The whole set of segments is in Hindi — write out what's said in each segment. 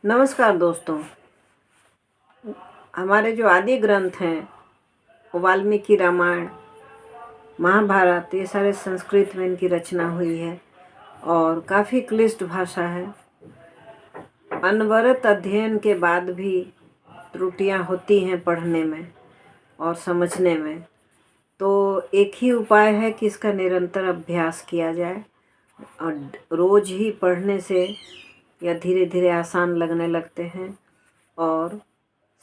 नमस्कार दोस्तों। हमारे जो आदि ग्रंथ हैं वाल्मीकि रामायण, महाभारत, ये सारे संस्कृत में इनकी रचना हुई है और काफ़ी क्लिष्ट भाषा है। अनवरत अध्ययन के बाद भी त्रुटियां होती हैं पढ़ने में और समझने में, तो एक ही उपाय है कि इसका निरंतर अभ्यास किया जाए और रोज़ ही पढ़ने से या धीरे धीरे आसान लगने लगते हैं। और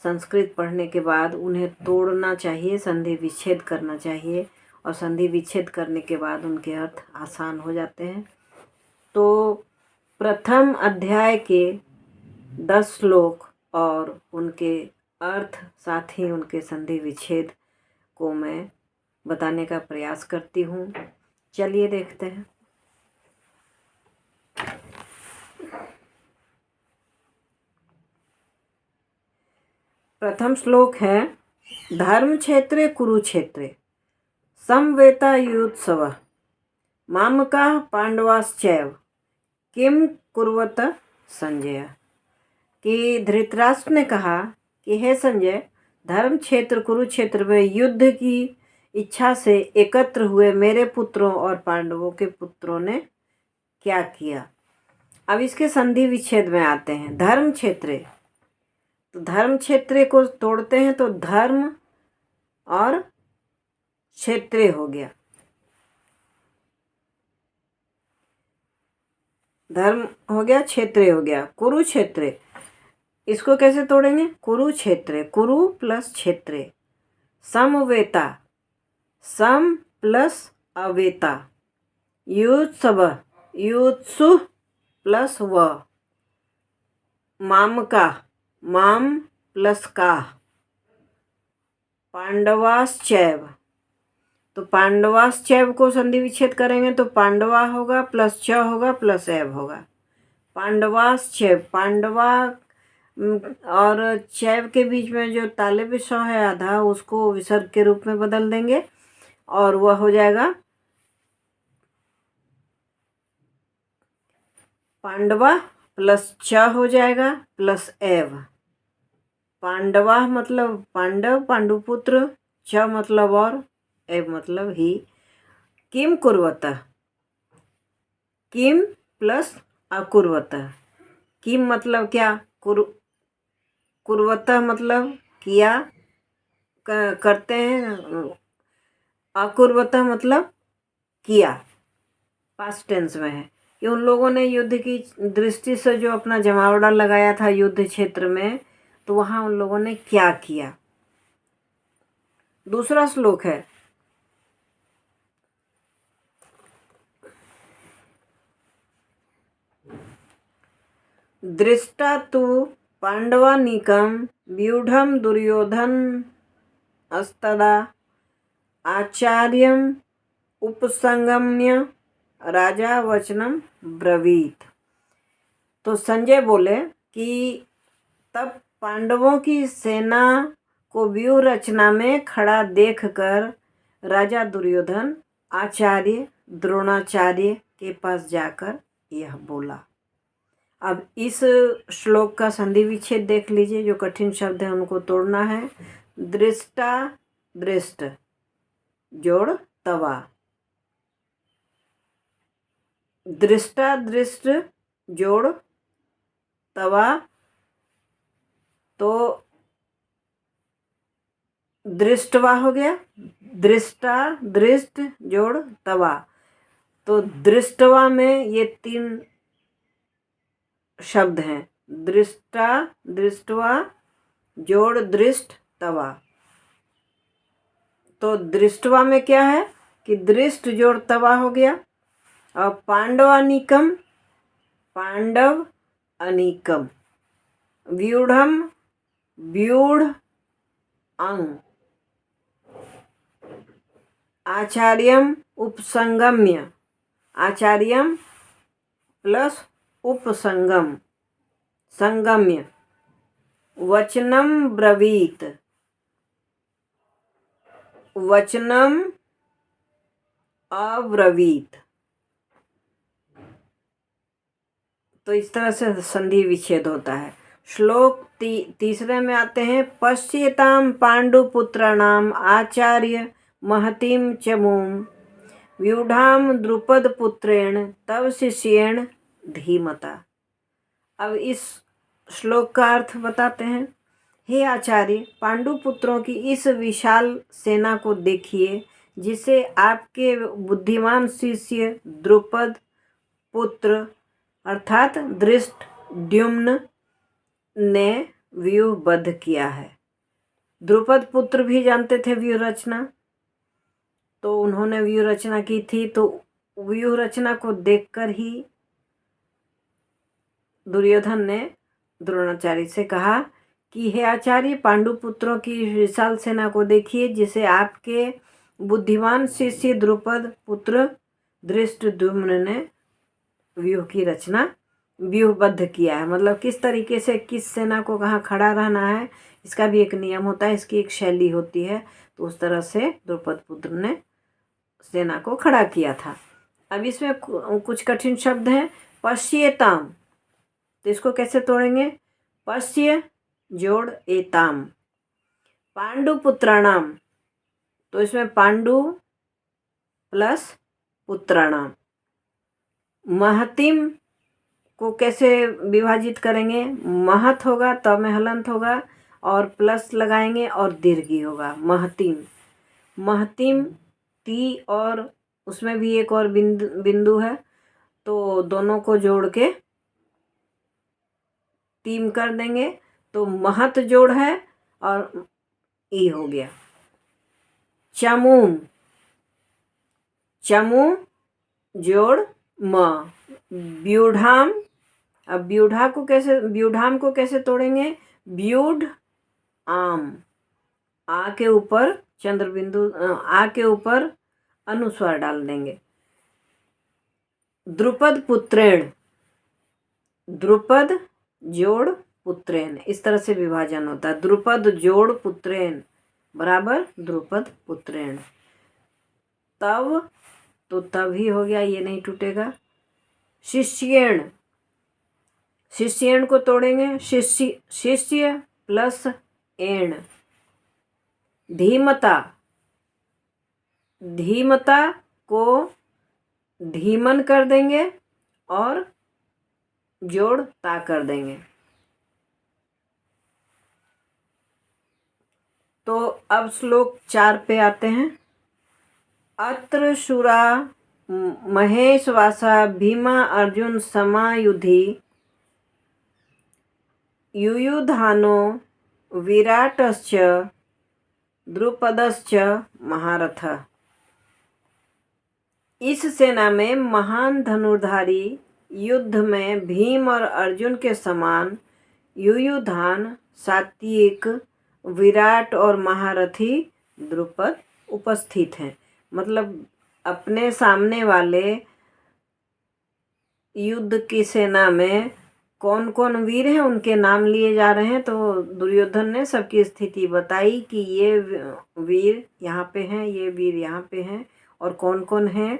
संस्कृत पढ़ने के बाद उन्हें तोड़ना चाहिए, संधि विच्छेद करना चाहिए और संधि विच्छेद करने के बाद उनके अर्थ आसान हो जाते हैं। तो प्रथम अध्याय के 10 श्लोक और उनके अर्थ साथ ही उनके संधि विच्छेद को मैं बताने का प्रयास करती हूँ। चलिए देखते हैं। प्रथम श्लोक है, धर्म क्षेत्रे कुरुक्षेत्रे समवेतायुत्सव मामकाः पांडवाश्चैव किम कुर्वत संजय। कि धृतराष्ट्र ने कहा कि हे संजय, धर्म क्षेत्र कुरुक्षेत्र में युद्ध की इच्छा से एकत्र हुए मेरे पुत्रों और पांडवों के पुत्रों ने क्या किया। अब इसके संधि विच्छेद में आते हैं। धर्म क्षेत्र, तो धर्म क्षेत्र को तोड़ते हैं तो धर्म और क्षेत्र हो गया। धर्म हो गया, क्षेत्र हो गया। कुरुक्षेत्र, इसको कैसे तोड़ेंगे? कुरुक्षेत्र, कुरु प्लस क्षेत्र, समवेता, सम प्लस अवेता, युत्सव, युत्सु प्लस व, मामका, माम प्लस का, पांडवाश्चैव, तो पांडवाश्चैव को संधि विच्छेद करेंगे तो पांडवा होगा प्लस च होगा प्लस एव होगा। पांडवाश्चैव, पांडवा और चैव के बीच में जो ताले पे स है आधा, उसको विसर्ग के रूप में बदल देंगे और वह हो जाएगा पांडवा प्लस च हो जाएगा प्लस एव। पांडवा मतलब पांडव, पांडुपुत्र, च मतलब और, एव मतलब ही। किम कुर्वत, किम प्लस अकुर्वत। किम मतलब क्या, कुर्वत मतलब किया, करते हैं। अकुर्वत मतलब किया, पास्ट टेंस में है कि उन लोगों ने युद्ध की दृष्टि से जो अपना जमावड़ा लगाया था युद्ध क्षेत्र में, तो वहाँ उन लोगों ने क्या किया। दूसरा श्लोक है, दृष्टा तु पांडवानीकं व्यूढ़ं दुर्योधन अस्तदा आचार्यम उपसंगम्य राजा वचनम ब्रवीत। तो संजय बोले कि तब पांडवों की सेना को व्यूह रचना में खड़ा देखकर राजा दुर्योधन आचार्य द्रोणाचार्य के पास जाकर यह बोला। अब इस श्लोक का संधि विच्छेद देख लीजिए। जो कठिन शब्द है उनको तोड़ना है। दृष्टा, दृष्ट जोड़ तवा, दृष्टा दृष्ट जोड़ तवा, तो दृष्टवा हो गया। दृष्टा दृष्ट जोड़ तवा, तो दृष्टवा में ये 3 शब्द हैं। दृष्टा, दृष्टवा जोड़ दृष्ट तवा। तो दृष्टवा में क्या है कि दृष्ट जोड़ तवा हो गया। और पांडवानीकम, पांडव अनीकम, व्यूढ़म व्यूढ़ अंग, आचार्यम उपसंगम्य, आचार्यम प्लस उपसंगम, संगम्य, वचनम ब्रवीत, वचनम अब्रवीत। तो इस तरह से संधि विच्छेद होता है। श्लोक तीसरे में आते हैं, पश्येताम पांडुपुत्राणाम आचार्य महतीम चमूम व्यूढ़ाम द्रुपद पुत्रेण तव शिष्येण धीमता। अब इस श्लोक का अर्थ बताते हैं। हे आचार्य, पांडु पुत्रों की इस विशाल सेना को देखिए जिसे आपके बुद्धिमान शिष्य द्रुपद पुत्र अर्थात धृष्टद्युम्न ने व्यूहबद्ध किया है। द्रुपद पुत्र भी जानते थे व्यूह रचना, तो उन्होंने व्यूह रचना की थी। तो व्यूह रचना को देखकर ही दुर्योधन ने द्रोणाचार्य से कहा कि हे आचार्य, पांडु पुत्रों की विशाल सेना को देखिए जिसे आपके बुद्धिमान शिष्य द्रुपद पुत्र धृष्टद्युम्न ने व्यूह की रचना व्यूहबद्ध किया है। मतलब किस तरीके से किस सेना को कहाँ खड़ा रहना है, इसका भी एक नियम होता है, इसकी एक शैली होती है। तो उस तरह से द्रुपद पुत्र ने सेना को खड़ा किया था। अब इसमें कुछ कठिन शब्द हैं। पश्येताम, तो इसको कैसे तोड़ेंगे? पश्य जोड़ एताम। पांडु पुत्राणाम, तो इसमें पांडु प्लस पुत्राणाम। महतिम को कैसे विभाजित करेंगे? महत होगा तब में हलंत होगा और प्लस लगाएंगे और दीर्घी होगा। महतिम, महतिम ती और उसमें भी एक और बिंदु है, तो दोनों को जोड़ के तीम कर देंगे। तो महत जोड़ है और ई हो गया। चमूम, चमू जोड़ म। व्यूढ़ाम, अब व्यूढ़ाम को कैसे तोड़ेंगे? व्यूढ़ आम, आ के ऊपर चंद्र बिंदु, आ के ऊपर अनुस्वार डाल देंगे। द्रुपद पुत्रेण, द्रुपद जोड़ पुत्रेण, इस तरह से विभाजन होता है। द्रुपद जोड़ पुत्रेण बराबर द्रुपद पुत्रेण। तब, तो तब ही हो गया, ये नहीं टूटेगा। शिष्येण, शिष्येण को तोड़ेंगे। शिष्य प्लस एण। धीमता, धीमता को धीमन कर देंगे और जोड़ ता कर देंगे। तो अब श्लोक 4 पे आते हैं। अत्र शूरा महेशवासा भीमा अर्जुन समायुधि युयुधानो विराटश्च द्रुपदश्च महारथ। इस सेना में महान धनुर्धारी, युद्ध में भीम और अर्जुन के समान युयुधान, सात्विक, विराट और महारथी द्रुपद उपस्थित हैं। मतलब अपने सामने वाले युद्ध की सेना में कौन कौन वीर हैं उनके नाम लिए जा रहे हैं। तो दुर्योधन ने सबकी स्थिति बताई कि ये वीर यहाँ पे हैं, ये वीर यहाँ पे हैं, और कौन कौन हैं,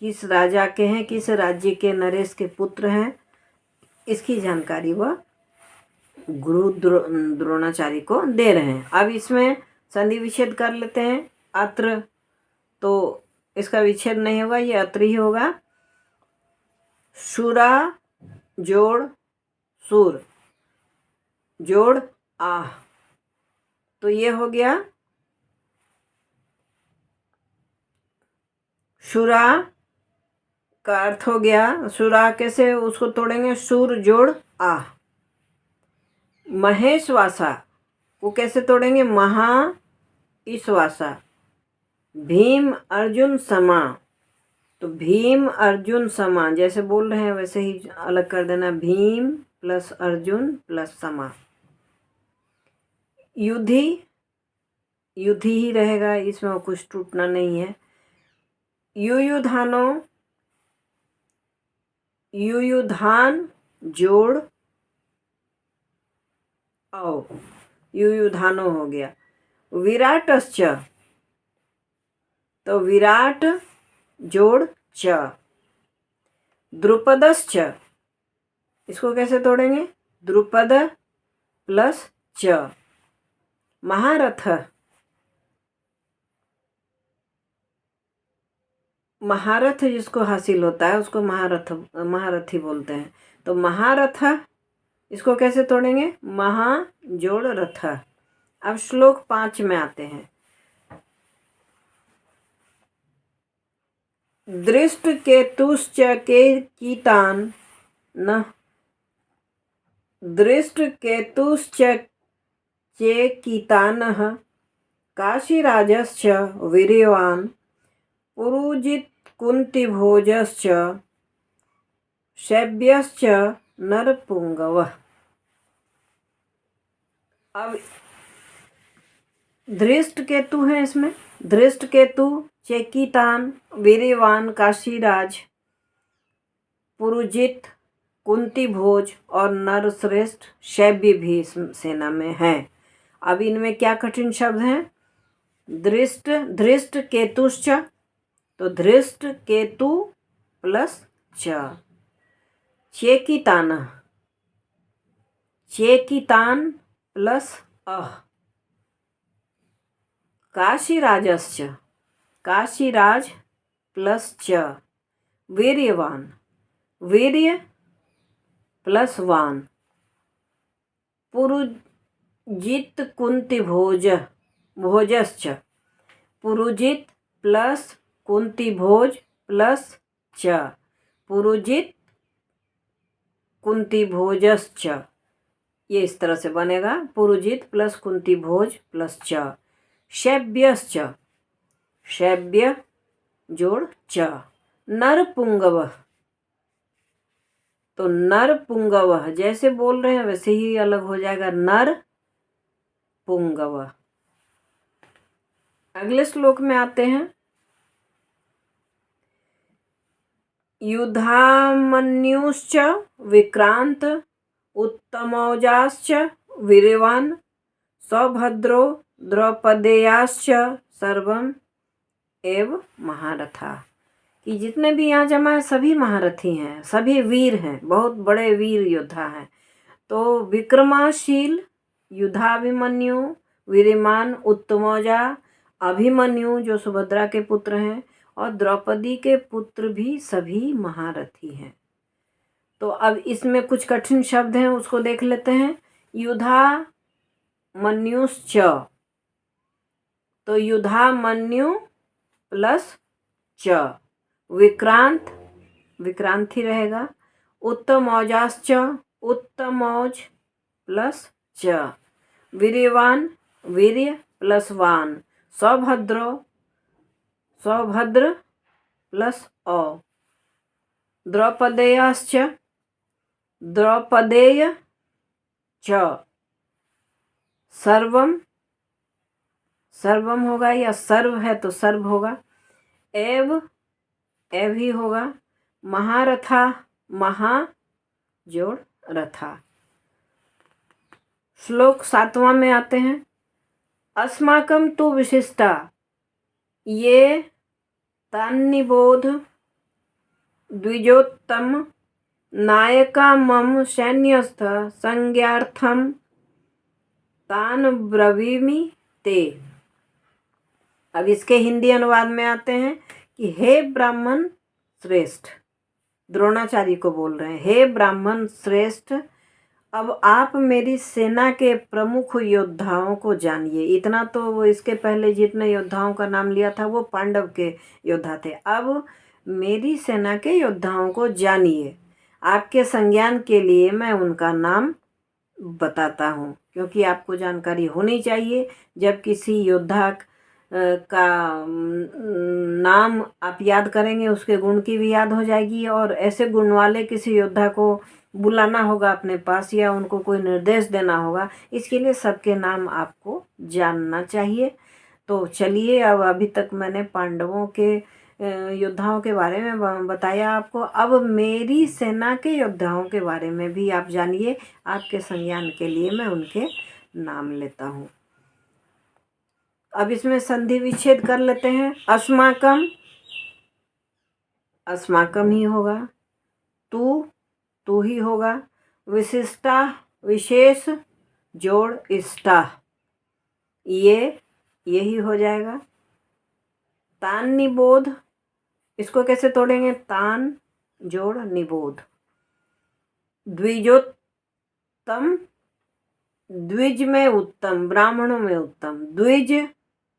किस राजा के हैं, किस राज्य के नरेश के पुत्र हैं, इसकी जानकारी वह गुरु द्रोणाचार्य को दे रहे हैं। अब इसमें संधि विच्छेद कर लेते हैं। अत्र, तो इसका विच्छेद नहीं होगा, ये अत्र ही होगा। शूरा जोड़ सूर जोड़ आह, तो ये हो गया शूरा का अर्थ हो गया। शूरा कैसे उसको तोड़ेंगे? शूर जोड़ आह। महेशवासा को कैसे तोड़ेंगे? महा ईश्वासा। भीम अर्जुन समा, तो भीम अर्जुन समा, जैसे बोल रहे हैं वैसे ही अलग कर देना। भीम प्लस अर्जुन प्लस समा। युधि, युधि ही रहेगा, इसमें कुछ टूटना नहीं है। युयुधानो, युयुधान जोड़ औ, युयुधानो हो गया। विराटश्च, तो विराट जोड़ च। द्रुपदश्च, इसको कैसे तोड़ेंगे? द्रुपद प्लस च। महारथ, महारथ जिसको हासिल होता है उसको महारथी बोलते हैं। तो महारथ, इसको कैसे तोड़ेंगे? महा जोड़ रथ। अब श्लोक 5 में आते हैं। दृष्ट केतुश्च केकितान् न दृष्ट केतुश्च चेकितानः काशीराजश्च वीर्यवान् पुरुजित् कुन्तीभोजश्च शैब्यश्च नरपुंगवः। अब धृष्ट केतु है इसमें। धृष्ट केतु, चेकितान, वीर्यवान, काशीराज, पुरुजित, कुंती भोज और नरश्रेष्ठ शैब्य भी इस सेना में है। अब इनमें क्या कठिन शब्द हैं? धृष्ट केतुश्च, तो धृष्ट केतु प्लस च। चेकितान, चेकितान प्लस अह। काशीराजश्च, काशीराज प्लस च। वीर्यवान, वीर्य प्लस वान। पुरुजित कुंती भोज, भोजश्च, पुरुजित प्लस कुंती भोज प्लस च। पुरुजित कुंती भोजश्च, ये इस तरह से बनेगा। पुरुजित प्लस कुंती भोज प्लस च। शैब्यश्च, शैब्य जोड़ च। नरपुंगव, तो नरपुंगव जैसे बोल रहे हैं वैसे ही अलग हो जाएगा, नर पुंगव। अगले श्लोक में आते हैं। युधामन्युश्च विक्रांत उत्तमौजाश्च वीर्यवान् सौभद्रो द्रौपदेयाश्च सर्वम एव महारथा। कि जितने भी यहाँ जमा है सभी महारथी हैं, सभी वीर हैं, बहुत बड़े वीर योद्धा हैं। तो विक्रमाशील युधाभिमन्यु, वीर्यमान उत्तमौजा, अभिमन्यु जो सुभद्रा के पुत्र हैं, और द्रौपदी के पुत्र भी सभी महारथी हैं। तो अब इसमें कुछ कठिन शब्द हैं, उसको देख लेते हैं। युधामन्युश्च, तो युधामन्यु प्लस च। विक्रांत, विक्रांत ही रहेगा। उत्तमौजाश्च, उत्तमौज प्लस च। वीर्यवान, वीर्य प्लस वान। सौभद्रो, सौभद्र प्लस औ। द्रौपदेयाश्च, द्रौपदेय च। सर्वम, सर्वम होगा या सर्व है तो सर्व होगा। एव, एव ही होगा। महारथा, महा जोड़ रथा। श्लोक 7वां में आते हैं। अस्माकं तु विशिष्टा ये तान्निबोध द्विजोत्तम नायका मम सैन्यस्थ संज्ञार्थम तान ब्रवीमि ते। अब इसके हिंदी अनुवाद में आते हैं कि हे ब्राह्मण श्रेष्ठ, द्रोणाचार्य को बोल रहे हैं, हे ब्राह्मण श्रेष्ठ, अब आप मेरी सेना के प्रमुख योद्धाओं को जानिए। इतना तो वो इसके पहले जितने योद्धाओं का नाम लिया था वो पांडव के योद्धा थे। अब मेरी सेना के योद्धाओं को जानिए। आपके संज्ञान के लिए मैं उनका नाम बताता हूँ, क्योंकि आपको जानकारी होनी चाहिए। जब किसी योद्धा का नाम आप याद करेंगे उसके गुण की भी याद हो जाएगी, और ऐसे गुण वाले किसी योद्धा को बुलाना होगा अपने पास या उनको कोई निर्देश देना होगा, इसके लिए सबके नाम आपको जानना चाहिए। तो चलिए, अब अभी तक मैंने पांडवों के योद्धाओं के बारे में बताया आपको। अब मेरी सेना के योद्धाओं के बारे में भी आप जानिए। आपके संज्ञान के लिए मैं उनके नाम लेता हूँ। अब इसमें संधि विच्छेद कर लेते हैं। अस्माकम, अस्माकम ही होगा। तू, तू ही होगा। विशिष्टा, विशेष, जोड़ स्टा, यही हो जाएगा। तान निबोध, इसको कैसे तोड़ेंगे? तान जोड़ निबोध। द्विजोत्तम, द्विज में उत्तम, ब्राह्मणों में उत्तम,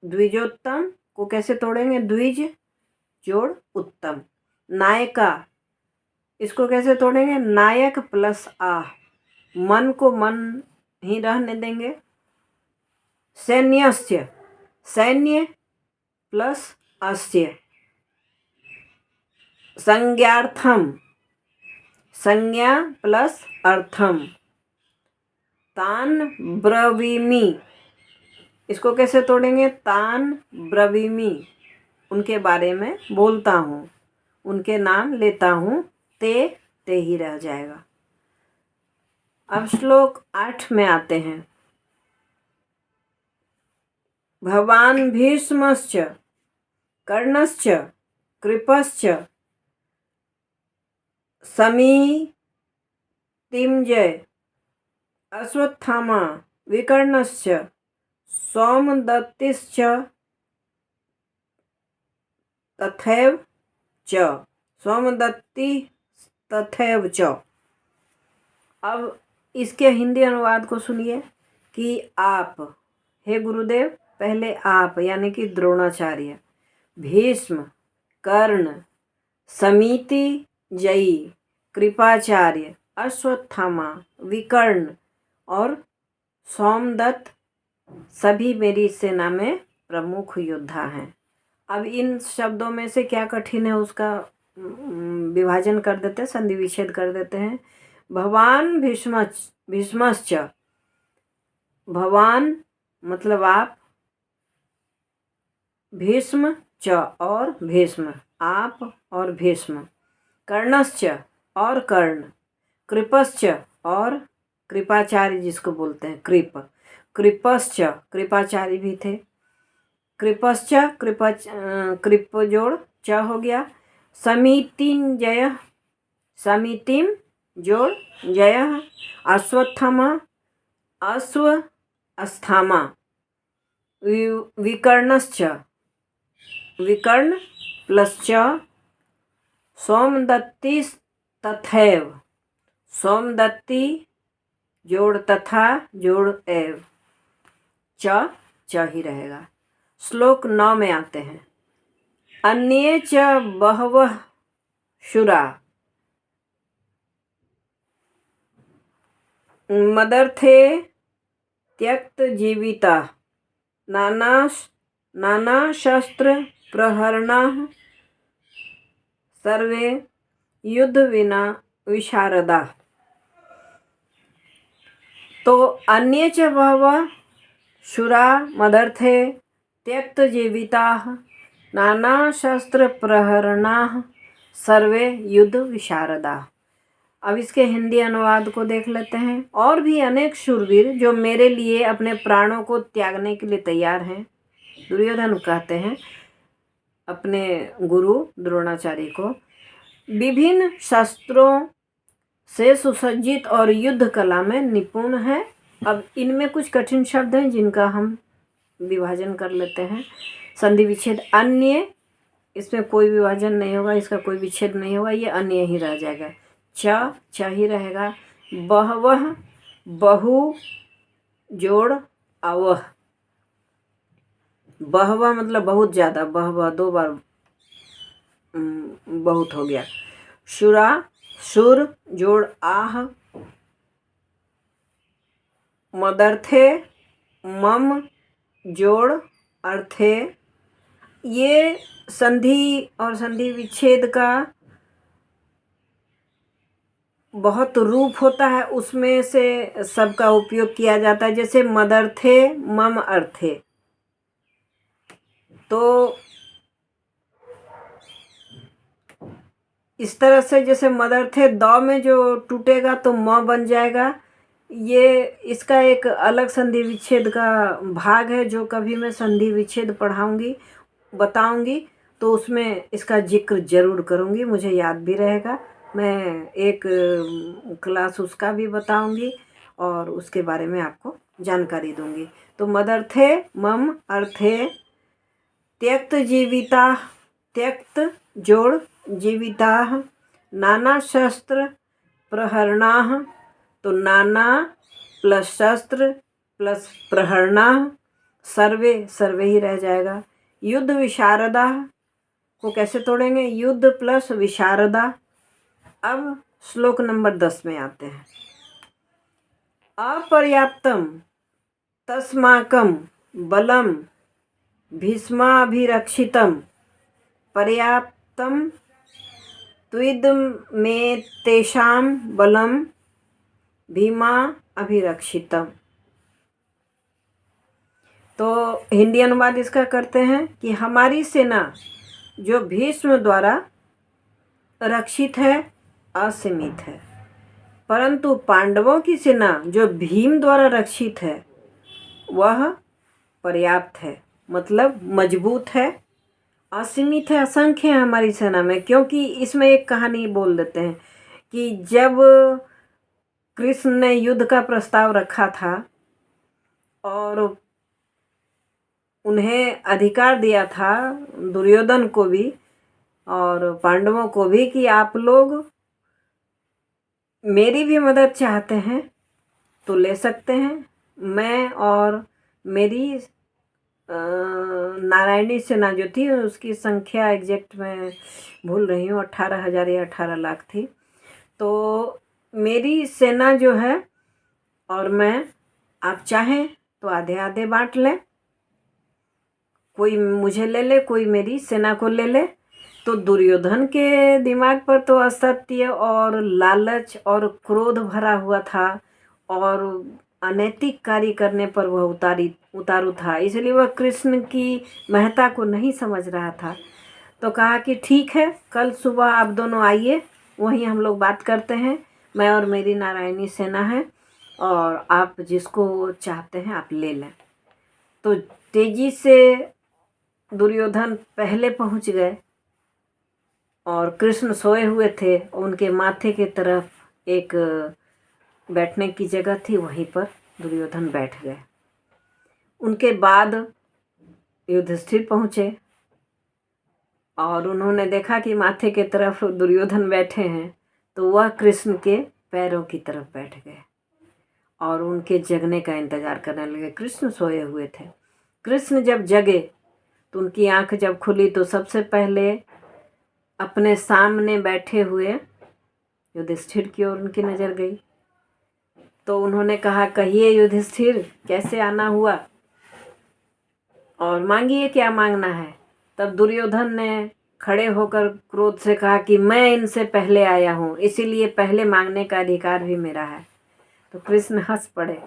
द्विजोत्तम को कैसे तोड़ेंगे? द्विज जोड़ उत्तम। नायका, इसको कैसे तोड़ेंगे? नायक प्लस आ, मन को मन ही रहने देंगे। सैन्यस्य, सैन्य प्लस अस्य। संज्ञार्थम, संज्ञा प्लस अर्थम। तान ब्रवीमि, इसको कैसे तोड़ेंगे? तान ब्रवीमि, उनके बारे में बोलता हूँ, उनके नाम लेता हूँ, ते ही रह जाएगा। अब श्लोक 8 में आते हैं। भवान भीष्मश्च कर्णश्च कृपश्च समीतिंजय अश्वत्थामा विकर्णश्च सोमदत्तिश्च तथैव च, सोमदत्ति तथैव च। अब इसके हिंदी अनुवाद को सुनिए कि आप, हे गुरुदेव, पहले आप यानी कि द्रोणाचार्य, भीष्म, कर्ण, समीति जयी, कृपाचार्य, अश्वत्थामा, विकर्ण और सोमदत्त सभी मेरी सेना में प्रमुख योद्धा हैं। अब इन शब्दों में से क्या कठिन है उसका विभाजन कर देते हैं, संधि विच्छेद कर देते हैं। भवान भीष्मश्च, भवान मतलब आप, भीष्म च और भीष्म, आप और भीष्म, कर्णश्च और कर्ण, कृपश्च और कृपाचार्य जिसको बोलते हैं कृपश्च, कृपाचार्य भी थे। कृपश्च, कृप जोड़ च हो गया। समीतिंजय, समीतिम जोड़ जय, अश्वत्थामा, अश्व अस्थामा, विकर्णश्च, विकर्ण प्लस च, सोमदत्ति तथैव, सोमदत्ति जोड़ तथा जोड़ एव, च ही रहेगा। श्लोक 9 में आते हैं। अन्ये च बहवः शूरा मदर्थे त्यक्त जीविता नाना शस्त्र प्रहरणाः सर्वे युद्ध विना विशारदा। तो अन्ये च बहवः शूरा मदर्थे त्यक्त जीविताः नाना शस्त्र प्रहरणाः सर्वे युद्ध विशारदा। अब इसके हिंदी अनुवाद को देख लेते हैं। और भी अनेक शूरवीर जो मेरे लिए अपने प्राणों को त्यागने के लिए तैयार हैं, दुर्योधन कहते हैं अपने गुरु द्रोणाचार्य को, विभिन्न शस्त्रों से सुसज्जित और युद्ध कला में निपुण है। अब इनमें कुछ कठिन शब्द हैं जिनका हम विभाजन कर लेते हैं। संधि विच्छेद अन्य, इसमें कोई विभाजन नहीं होगा, इसका कोई विच्छेद नहीं होगा, ये अन्य ही रह जाएगा। च ही रहेगा। बहवह, बहु जोड़ अवह, बहवह मतलब बहुत ज़्यादा, बहवह 2 बार बहुत हो गया। शूरा, शुर जोड़ आह, मदर्थे, मम जोड़ अर्थे। ये संधि और संधि विच्छेद का बहुत रूप होता है, उसमें से सबका उपयोग किया जाता है। जैसे मदर्थे मम अर्थे, तो इस तरह से जैसे मदर्थे द में जो टूटेगा तो म बन जाएगा। ये इसका एक अलग संधि विच्छेद का भाग है जो कभी मैं संधि विच्छेद पढ़ाऊंगी, बताऊंगी, तो उसमें इसका जिक्र जरूर करूंगी, मुझे याद भी रहेगा। मैं एक क्लास उसका भी बताऊंगी और उसके बारे में आपको जानकारी दूंगी। तो मदर्थे मम अर्थे त्यक्त जीविता, त्यक्त जोड़ जीविता, नाना शस्त्र प्रहरणा, तो नाना प्लस शस्त्र प्लस प्रहरणा, सर्वे सर्वे ही रह जाएगा। युद्ध विशारदा को कैसे तोड़ेंगे? युद्ध प्लस विशारदा। अब श्लोक नंबर 10 में आते हैं। अपर्याप्तम तस्माकं बलम भीष्माभिरक्षितम पर्याप्तम त्विदमेतेषां बलम भीमा अभिरक्षितम। तो हिंदी अनुवाद इसका करते हैं कि हमारी सेना जो भीष्म द्वारा रक्षित है, असीमित है, परंतु पांडवों की सेना जो भीम द्वारा रक्षित है वह पर्याप्त है, मतलब मजबूत है, असीमित है, असंख्य है हमारी सेना में। क्योंकि इसमें एक कहानी बोल देते हैं कि जब कृष्ण ने युद्ध का प्रस्ताव रखा था और उन्हें अधिकार दिया था, दुर्योधन को भी और पांडवों को भी, कि आप लोग मेरी भी मदद चाहते हैं तो ले सकते हैं। मैं और मेरी नारायणी सेना जो थी उसकी संख्या एग्जैक्ट मैं भूल रही हूँ, 18,000 या 18 लाख थी। तो मेरी सेना जो है और मैं, आप चाहें तो आधे आधे बांट लें, कोई मुझे ले ले, कोई मेरी सेना को ले ले। तो दुर्योधन के दिमाग पर तो असत्य और लालच और क्रोध भरा हुआ था और अनैतिक कार्य करने पर वह उतारू था, इसलिए वह कृष्ण की महत्ता को नहीं समझ रहा था। तो कहा कि ठीक है, कल सुबह आप दोनों आइए, वहीं हम लोग बात करते हैं। मैं और मेरी नारायणी सेना है और आप जिसको चाहते हैं आप ले लें। तो तेजी से दुर्योधन पहले पहुंच गए और कृष्ण सोए हुए थे। उनके माथे की तरफ एक बैठने की जगह थी, वहीं पर दुर्योधन बैठ गए। उनके बाद युधिष्ठिर पहुँचे और उन्होंने देखा कि माथे की तरफ दुर्योधन बैठे हैं, तो वह कृष्ण के पैरों की तरफ बैठ गए और उनके जगने का इंतज़ार करने लगे। कृष्ण सोए हुए थे। कृष्ण जब जगे तो उनकी आंख जब खुली तो सबसे पहले अपने सामने बैठे हुए युधिष्ठिर की ओर उनकी नज़र गई। तो उन्होंने कहा, कहिए युधिष्ठिर, कैसे आना हुआ और मांगिए क्या मांगना है। तब दुर्योधन ने खड़े होकर क्रोध से कहा कि मैं इनसे पहले आया हूँ, इसीलिए पहले मांगने का अधिकार भी मेरा है। तो कृष्ण हंस पड़े,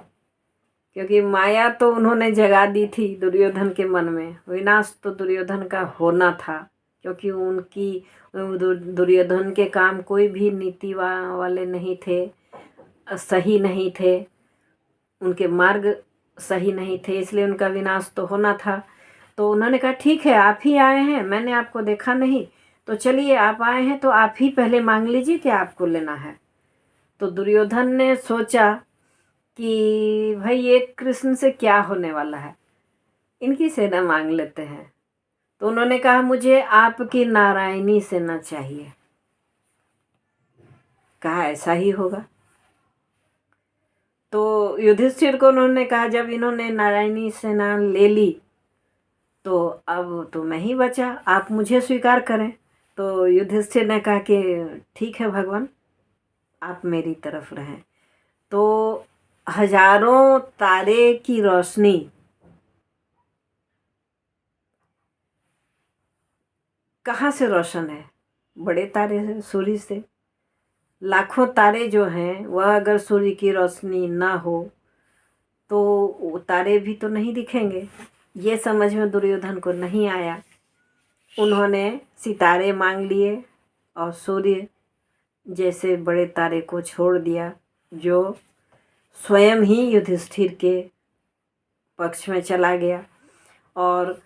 क्योंकि माया तो उन्होंने जगा दी थी दुर्योधन के मन में। विनाश तो दुर्योधन का होना था, क्योंकि उनकी दुर्योधन के काम कोई भी नीति वाले नहीं थे, सही नहीं थे, उनके मार्ग सही नहीं थे, इसलिए उनका विनाश तो होना था। तो उन्होंने कहा, ठीक है, आप ही आए हैं, मैंने आपको देखा नहीं, तो चलिए आप आए हैं तो आप ही पहले मांग लीजिए कि आपको लेना है। तो दुर्योधन ने सोचा कि भाई ये कृष्ण से क्या होने वाला है, इनकी सेना मांग लेते हैं। तो उन्होंने कहा, मुझे आपकी नारायणी सेना चाहिए। कहा, ऐसा ही होगा। तो युधिष्ठिर को उन्होंने कहा, जब इन्होंने नारायणी सेना ले ली तो अब तो मैं ही बचा, आप मुझे स्वीकार करें। तो युधिष्ठिर ने कहा कि ठीक है भगवान, आप मेरी तरफ रहें। तो हजारों तारे की रोशनी कहाँ से रोशन है? बड़े तारे से, सूर्य से। लाखों तारे जो हैं वह अगर सूर्य की रोशनी ना हो तो तारे भी तो नहीं दिखेंगे। ये समझ में दुर्योधन को नहीं आया। उन्होंने सितारे मांग लिए और सूर्य जैसे बड़े तारे को छोड़ दिया, जो स्वयं ही युधिष्ठिर के पक्ष में चला गया। और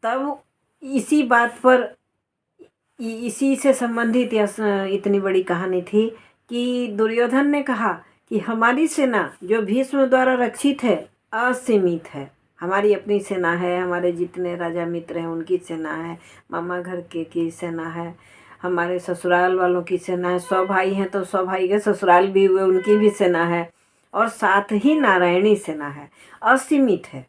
तब इसी बात पर, इसी से संबंधित इतनी बड़ी कहानी थी कि दुर्योधन ने कहा कि हमारी सेना जो भीष्म द्वारा रक्षित है असीमित है। हमारी अपनी सेना है, हमारे जितने राजा मित्र हैं उनकी सेना है, मामा घर के की सेना है, हमारे ससुराल वालों की सेना है, 100 भाई हैं तो 100 भाई के ससुराल भी हुए उनकी भी सेना है, और साथ ही नारायणी सेना है, असीमित है।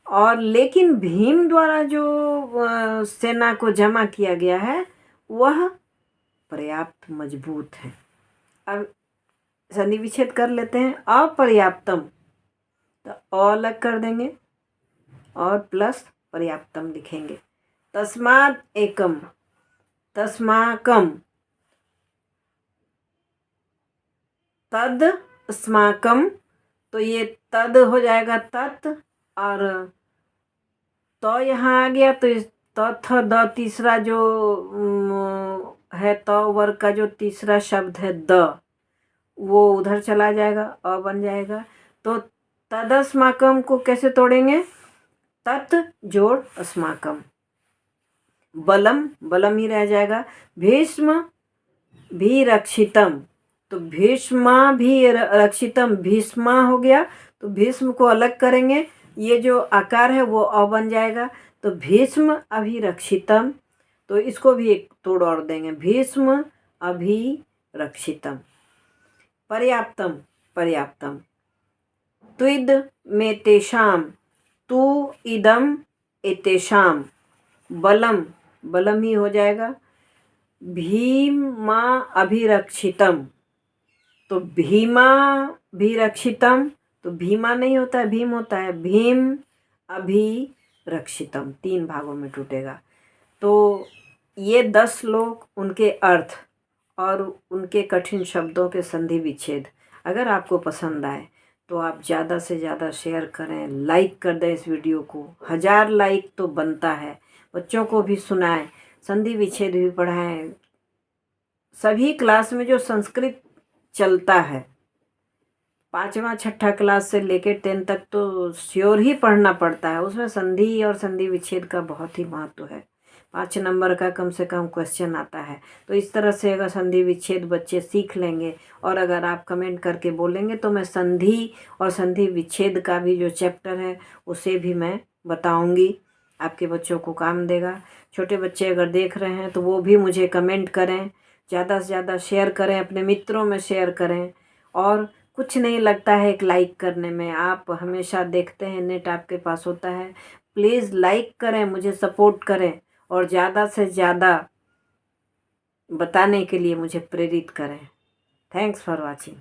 और लेकिन भीम द्वारा जो सेना को जमा किया गया है वह पर्याप्त मजबूत है। अब संधि विच्छेद कर लेते हैं। अपर्याप्तम तो अलग कर देंगे और प्लस पर्याप्तम लिखेंगे। तस्मात् एकम, तस्माकम, तद अस्माकम, तो ये तद हो जाएगा तत्, और तो यहाँ आ गया तो इस तथ द तीसरा जो है तो वर्ग का जो तीसरा शब्द है द, वो उधर चला जाएगा, अ बन जाएगा। तो तदस्माकम को कैसे तोड़ेंगे? तत् जोड़ अस्माकम, बलम, बलम ही रह जाएगा। भीष्म भी रक्षितम, तो भीष्मा भी रक्षितम, भीष्मा हो गया तो भीष्म को अलग करेंगे, ये जो आकार है वो अ बन जाएगा। तो भीष्म अभिरक्षितम, तो इसको भी एक तोड़ और देंगे, भीष्म अभिरक्षितम। पर्याप्तम, पर्याप्तम। त्विद में तेषाम, तु इदम एतेषाम। बलम, बलम ही हो जाएगा। भीमा अभिरक्षितम, तो भीमा भी रक्षितम, तो भीमा नहीं होता है, भीम होता है, भीम अभिरक्षितम, 3 भागों में टूटेगा। तो ये 10 श्लोक, उनके अर्थ और उनके कठिन शब्दों के संधि विच्छेद अगर आपको पसंद आए तो आप ज़्यादा से ज़्यादा शेयर करें, लाइक कर दें इस वीडियो को। 1000 लाइक तो बनता है। बच्चों को भी सुनाएं, संधि विच्छेद भी पढ़ाएं। सभी क्लास में जो संस्कृत चलता है, 5वां 6ठा क्लास से लेकर 10 तक तो श्योर ही पढ़ना पड़ता है, उसमें संधि और संधि विच्छेद का बहुत ही महत्व है। 5 नंबर का कम से कम क्वेश्चन आता है। तो इस तरह से अगर संधि विच्छेद बच्चे सीख लेंगे, और अगर आप कमेंट करके बोलेंगे तो मैं संधि और संधि विच्छेद का भी जो चैप्टर है उसे भी मैं बताऊंगी, आपके बच्चों को काम देगा। छोटे बच्चे अगर देख रहे हैं तो वो भी मुझे कमेंट करें, ज़्यादा से ज़्यादा शेयर करें, अपने मित्रों में शेयर करें। और कुछ नहीं लगता है एक लाइक करने में, आप हमेशा देखते हैं, नेट आपके पास होता है। प्लीज़ लाइक करें, मुझे सपोर्ट करें, और ज़्यादा से ज़्यादा बताने के लिए मुझे प्रेरित करें। Thanks for watching.